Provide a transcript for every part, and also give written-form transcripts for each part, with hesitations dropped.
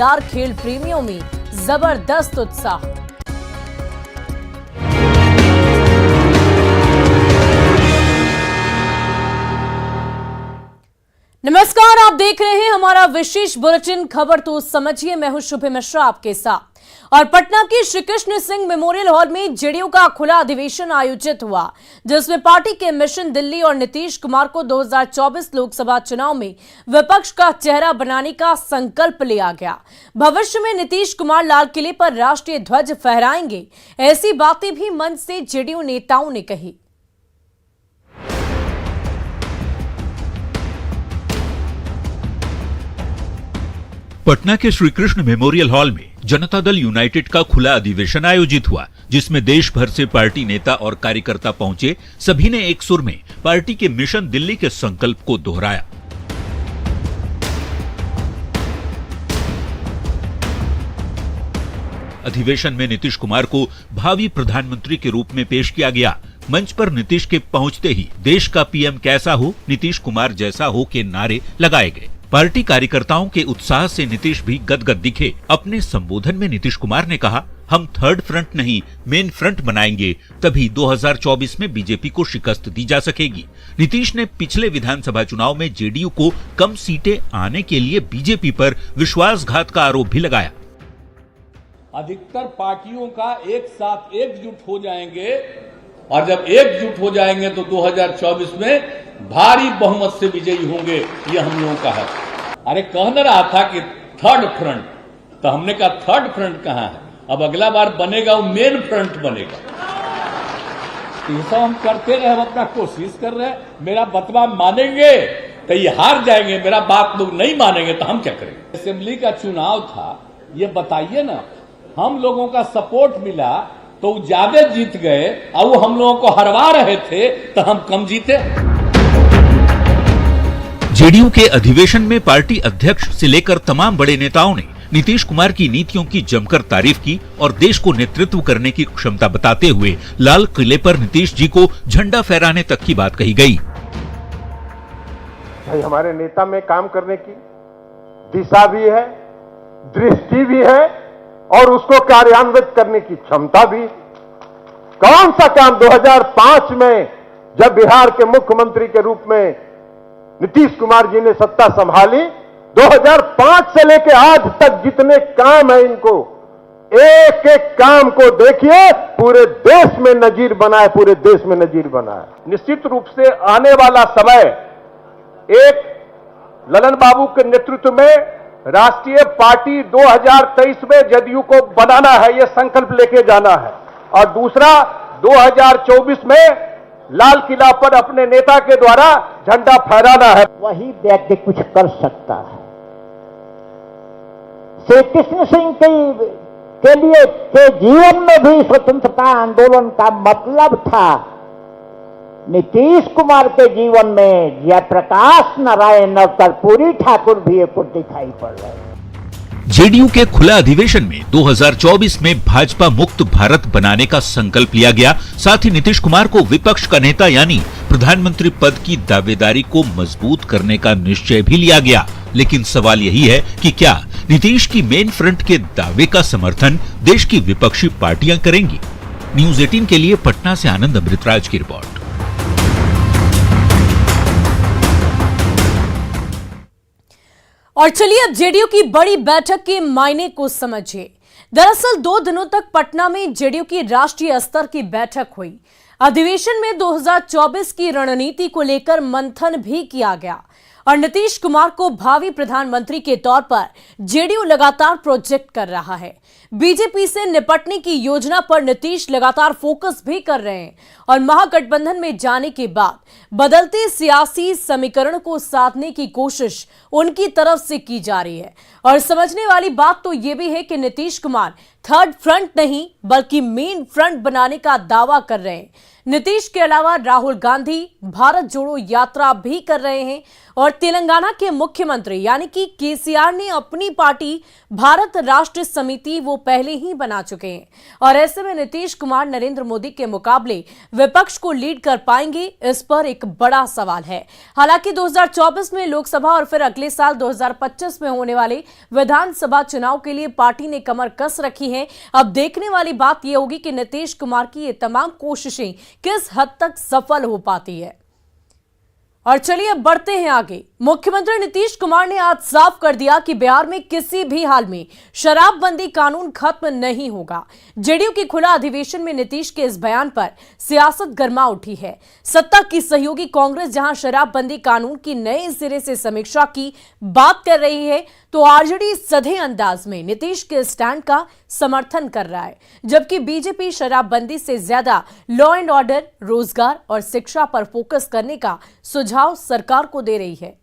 पाटीदार खेल प्रेमियों में जबरदस्त उत्साह। नमस्कार, आप देख रहे हैं हमारा विशेष बुलेटिन खबर तो समझिए। मैं हूं शुभ मिश्रा आपके साथ। और पटना के श्री कृष्ण सिंह मेमोरियल हॉल में जेडीयू का खुला अधिवेशन आयोजित हुआ, जिसमें पार्टी के मिशन दिल्ली और नीतीश कुमार को 2024 लोकसभा चुनाव में विपक्ष का चेहरा बनाने का संकल्प लिया गया। भविष्य में नीतीश कुमार लाल किले पर राष्ट्रीय ध्वज फहराएंगे, ऐसी बातें भी मंच से जेडीयू नेताओं ने कही। पटना के श्री कृष्ण मेमोरियल हॉल में जनता दल यूनाइटेड का खुला अधिवेशन आयोजित हुआ, जिसमें देश भर से पार्टी नेता और कार्यकर्ता पहुंचे। सभी ने एक सुर में पार्टी के मिशन दिल्ली के संकल्प को दोहराया। अधिवेशन में नीतीश कुमार को भावी प्रधानमंत्री के रूप में पेश किया गया। मंच पर नीतीश के पहुंचते ही देश का पीएम कैसा हो, नीतीश कुमार जैसा हो के नारे लगाए गए। पार्टी कार्यकर्ताओं के उत्साह से नीतीश भी गदगद दिखे। अपने संबोधन में नीतीश कुमार ने कहा, हम थर्ड फ्रंट नहीं मेन फ्रंट बनाएंगे, तभी 2024 में बीजेपी को शिकस्त दी जा सकेगी। नीतीश ने पिछले विधानसभा चुनाव में जेडीयू को कम सीटें आने के लिए बीजेपी पर विश्वासघात का आरोप भी लगाया। अधिकतर पार्टियों का एक साथ एकजुट हो जाएंगे, और जब एकजुट हो जाएंगे तो 2024 में भारी बहुमत से विजयी होंगे, ये हम लोगों का है। अरे कह न रहा था कि थर्ड फ्रंट, तो हमने कहा थर्ड फ्रंट कहां है? अब अगला बार बनेगा वो मेन फ्रंट बनेगा। ये सब हम करते रहे, हम अपना कोशिश कर रहे हैं। मेरा बतवा मानेंगे तो ये हार जाएंगे, मेरा बात लोग नहीं मानेंगे तो हम क्या करेंगे? असेंबली का चुनाव था, ये बताइए ना, हम लोगों का सपोर्ट मिला तो ज्यादा जीत गए, और वो हम लोगों को हरवा रहे थे तो हम कम जीते। जेडीयू के अधिवेशन में पार्टी अध्यक्ष से लेकर तमाम बड़े नेताओं ने नीतीश कुमार की नीतियों की जमकर तारीफ की और देश को नेतृत्व करने की क्षमता बताते हुए लाल किले पर नीतीश जी को झंडा फहराने तक की बात कही गई। भाई, हमारे नेता में काम करने की दिशा भी है, दृष्टि भी है, और उसको कार्यान्वित करने की क्षमता भी। कौन सा काम 2005 में जब बिहार के मुख्यमंत्री के रूप में नीतीश कुमार जी ने सत्ता संभाली, 2005 से लेकर आज तक जितने काम है, इनको एक एक काम को देखिए, पूरे देश में नजीर बनाए, पूरे देश में नजीर बनाए। निश्चित रूप से आने वाला समय एक ललन बाबू के नेतृत्व में राष्ट्रीय पार्टी 2023 में जदयू को बनाना है, यह संकल्प लेके जाना है, और दूसरा 2024 में लाल किला पर अपने नेता के द्वारा झंडा फहराना है। वही व्यक्ति कुछ कर सकता है। श्री कृष्ण सिंह के लिए के जीवन में भी स्वतंत्रता आंदोलन का मतलब था। नीतीश कुमार के जीवन में जयप्रकाश नारायण और कर्पूरी ठाकुर भी एक दिखाई पड़ रहे हैं। जेडीयू के खुला अधिवेशन में 2024 में भाजपा मुक्त भारत बनाने का संकल्प लिया गया। साथ ही नीतीश कुमार को विपक्ष का नेता यानी प्रधानमंत्री पद की दावेदारी को मजबूत करने का निश्चय भी लिया गया। लेकिन सवाल यही है कि क्या नीतीश की मेन फ्रंट के दावे का समर्थन देश की विपक्षी पार्टियां करेंगी? न्यूज 18 के लिए पटना से आनंद अमृतराज की रिपोर्ट। और चलिए अब जेडीयू की बड़ी बैठक के मायने को समझिए। दरअसल 2 दिनों तक पटना में जेडीयू की राष्ट्रीय स्तर की बैठक हुई। अधिवेशन में 2024 की रणनीति को लेकर मंथन भी किया गया और नीतीश कुमार को भावी प्रधानमंत्री के तौर पर जेडीयू लगातार प्रोजेक्ट कर रहा है। बीजेपी से निपटने की योजना पर नीतीश लगातार फोकस भी कर रहे हैं और महागठबंधन में जाने के बाद बदलते सियासी समीकरण को साधने की कोशिश उनकी तरफ से की जा रही है। और समझने वाली बात तो यह भी है कि नीतीश कुमार थर्ड फ्रंट नहीं बल्कि मेन फ्रंट बनाने का दावा कर रहे हैं। नीतीश के अलावा राहुल गांधी भारत जोड़ो यात्रा भी कर रहे हैं और तेलंगाना के मुख्यमंत्री यानी कि केसीआर ने अपनी पार्टी भारत राष्ट्र समिति वो पहले ही बना चुके हैं और ऐसे में नीतीश कुमार नरेंद्र मोदी के मुकाबले विपक्ष को लीड कर पाएंगे, इस पर एक बड़ा सवाल है। हालांकि 2024 में लोकसभा और फिर अगले साल 2025 में होने वाले विधानसभा चुनाव के लिए पार्टी ने कमर कस रखी है। अब देखने वाली बात यह होगी कि नीतीश कुमार की ये तमाम कोशिशें किस हद तक सफल हो पाती है। और चलिए अब बढ़ते हैं आगे। मुख्यमंत्री नीतीश कुमार ने आज साफ कर दिया कि बिहार में किसी भी हाल में शराबबंदी कानून खत्म नहीं होगा। जेडीयू के खुला अधिवेशन में नीतीश के इस बयान पर सियासत गर्मा उठी है। सत्ता की सहयोगी कांग्रेस जहां शराबबंदी कानून की नए सिरे से समीक्षा की बात कर रही है, तो आरजेडी सधे अंदाज में नीतीश के स्टैंड का समर्थन कर रहा है, जबकि बीजेपी शराबबंदी से ज्यादा लॉ एंड ऑर्डर, रोजगार और शिक्षा पर फोकस करने का सुझाव सरकार को दे रही है।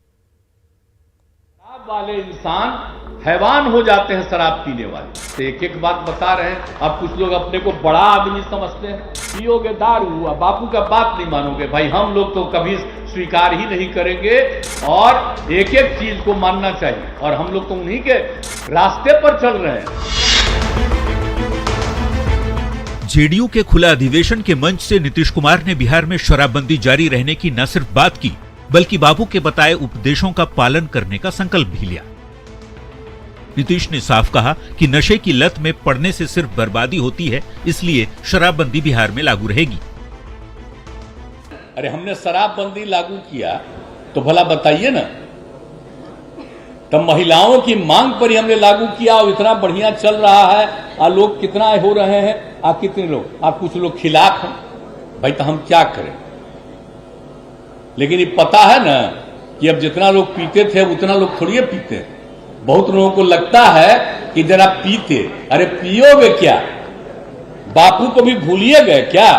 शराब वाले इंसान हैवान हो जाते हैं शराब पीने वाले। तो एक एक बात बता रहे हैं। अब कुछ लोग अपने को बड़ा आदमी समझते हैं, पियोगे दारू हुआ, बापू का बात नहीं मानोगे। भाई हम लोग तो कभी स्वीकार ही नहीं करेंगे और एक एक चीज को मानना चाहिए और हम लोग तो उन्हीं के रास्ते पर चल रहे हैं। जेडीयू के खुला अधिवेशन के मंच से नीतीश कुमार ने बिहार में शराबबंदी जारी रहने की न सिर्फ बात की बल्कि बाबू के बताए उपदेशों का पालन करने का संकल्प भी लिया। नीतीश ने साफ कहा कि नशे की लत में पड़ने से सिर्फ बर्बादी होती है, इसलिए शराबबंदी बिहार में लागू रहेगी। अरे हमने शराबबंदी लागू किया तो भला बताइए ना, तब महिलाओं की मांग पर ही हमने लागू किया और इतना बढ़िया चल रहा है। और लोग कितना हो रहे हैं, कितने लोग, कुछ लोग खिलाफ हैं। भाई तो हम क्या करें। लेकिन ये पता है ना कि अब जितना लोग पीते थे उतना लोग थोड़ी पीते। बहुत लोगों को लगता है कि जरा पीते, अरे पियोगे क्या, बापू को भी भूलिए गए क्या।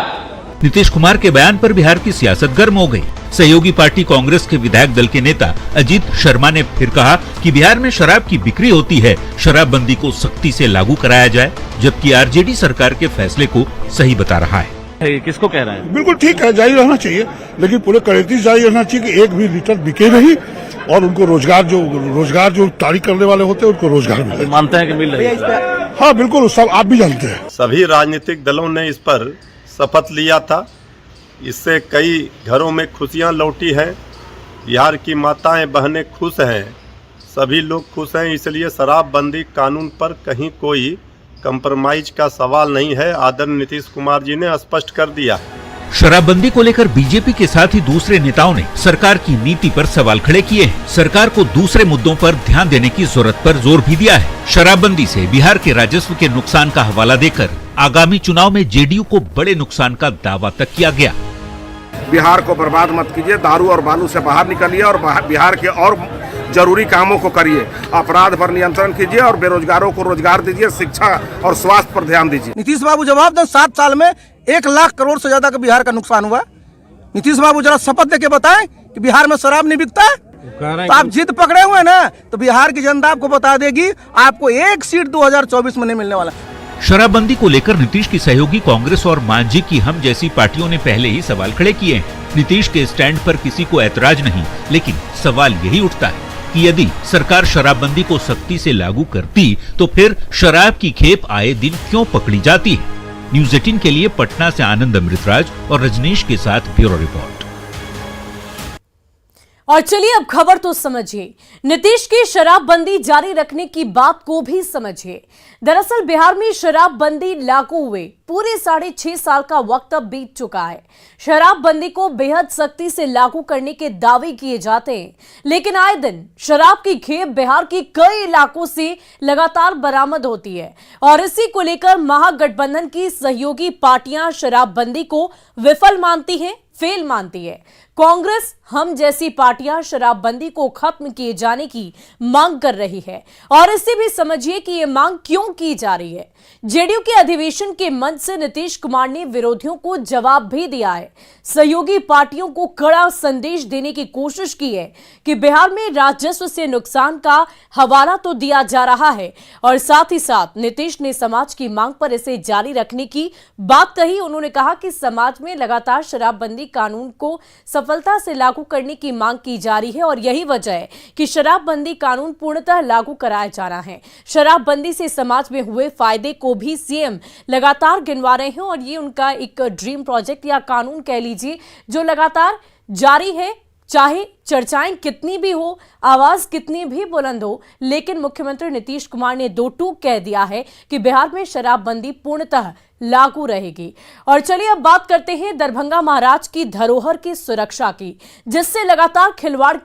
नीतीश कुमार के बयान पर बिहार की सियासत गर्म हो गई। सहयोगी पार्टी कांग्रेस के विधायक दल के नेता अजीत शर्मा ने फिर कहा कि बिहार में शराब की बिक्री होती है, शराबबंदी को सख्ती से लागू कराया जाए, जबकि आरजेडी सरकार के फैसले को सही बता रहा है। किसको कह रहा है? बिल्कुल ठीक है, जारी रहना चाहिए, लेकिन पूरे करेंसी जारी रहना चाहिए कि एक भी लीटर बिके नहीं और उनको रोजगार जो तारीख करने वाले होते हैं उनको रोजगार मिले। मानते हैं कि मिल रही है? हाँ बिल्कुल, सब आप भी जानते हैं। सभी राजनीतिक दलों ने इस पर शपथ लिया था। इससे कई घरों में खुशियां लौटी हैं। बिहार की माताएं बहनें खुश हैं, सभी लोग खुश हैं। इसलिए शराबबंदी कानून पर कहीं कोई कंप्रोमाइज का सवाल नहीं है। आदरणीय नीतीश कुमार जी ने स्पष्ट कर दिया। शराबबंदी को लेकर बीजेपी के साथ ही दूसरे नेताओं ने सरकार की नीति पर सवाल खड़े किए हैं। सरकार को दूसरे मुद्दों पर ध्यान देने की जरूरत पर जोर भी दिया है। शराबबंदी से बिहार के राजस्व के नुकसान का हवाला देकर आगामी चुनाव में जेडीयू को बड़े नुकसान का दावा तक किया गया। बिहार को बर्बाद मत कीजिए, दारू और बालू से बाहर निकलिए और बिहार के और जरूरी कामों को करिए। अपराध पर नियंत्रण कीजिए और बेरोजगारों को रोजगार दीजिए, शिक्षा और स्वास्थ्य पर ध्यान दीजिए। नीतीश बाबू जवाब दें, 7 साल में 1 लाख करोड़ से ज्यादा का बिहार का नुकसान हुआ। नीतीश बाबू जरा शपथ देके बताएं कि बिहार में शराब नहीं बिकता है। तो आप जिद पकड़े हुए ना, तो बिहार की जनता आपको बता देगी, आपको 1 सीट 2024 में नहीं मिलने वाला। शराबबंदी को लेकर नीतीश की सहयोगी कांग्रेस और मांझी की हम जैसी पार्टियों ने पहले ही सवाल खड़े किए हैं। नीतीश के स्टैंड पर किसी को ऐतराज नहीं, लेकिन सवाल यही उठता है कि यदि सरकार शराबबंदी को सख्ती से लागू करती तो फिर शराब की खेप आए दिन क्यों पकड़ी जाती है। न्यूज़ 18 के लिए पटना से आनंद अमृतराज और रजनीश के साथ ब्यूरो रिपोर्ट। और चलिए अब खबर तो समझिए, नीतीश की शराबबंदी जारी रखने की बात को भी समझिए। दरअसल बिहार में शराबबंदी लागू हुए पूरे 6.5 साल का वक्त अब बीत चुका है। शराबबंदी को बेहद सख्ती से लागू करने के दावे किए जाते हैं, लेकिन आए दिन शराब की खेप बिहार के कई इलाकों से लगातार बरामद होती है और इसी को लेकर महागठबंधन की सहयोगी पार्टियां शराबबंदी को विफल मानती हैं। फेल मानती है। कांग्रेस हम जैसी पार्टियां शराबबंदी को खत्म किए जाने की मांग कर रही है और इससे भी समझिए कि ये मांग क्यों की जा रही है। जेडीयू के अधिवेशन के मंच से नीतीश कुमार ने विरोधियों को जवाब भी दिया है। सहयोगी पार्टियों को कड़ा संदेश देने की कोशिश की है कि बिहार में राजस्व से नुकसान का हवाला तो दिया जा रहा है और साथ ही साथ नीतीश ने समाज की मांग पर इसे जारी रखने की बात कही। उन्होंने कहा कि समाज में लगातार शराबबंदी कानून को सफलता से लागू करने की मांग की जा रही है और यही वजह है कि शराबबंदी कानून पूर्णतः लागू कराया जा रहा है। शराबबंदी से समाज में हुए फायदे को भी सीएम लगातार गिनवा रहे हैं और ये उनका एक ड्रीम प्रोजेक्ट या कानून कह लीजिए जो लगातार जारी है। चाहे चर्चाएं कितनी भी हो, आवाज कितनी भी बुलंद हो, लेकिन मुख्यमंत्री नीतीश कुमार ने दो टूक कह दिया है कि बिहार में शराबबंदी पूर्णतः लागू रहेगी। और चलिए अब बात करते हैं दरभंगा महाराज की धरोहर की सुरक्षा की, जिससे लगातार खिलवाड़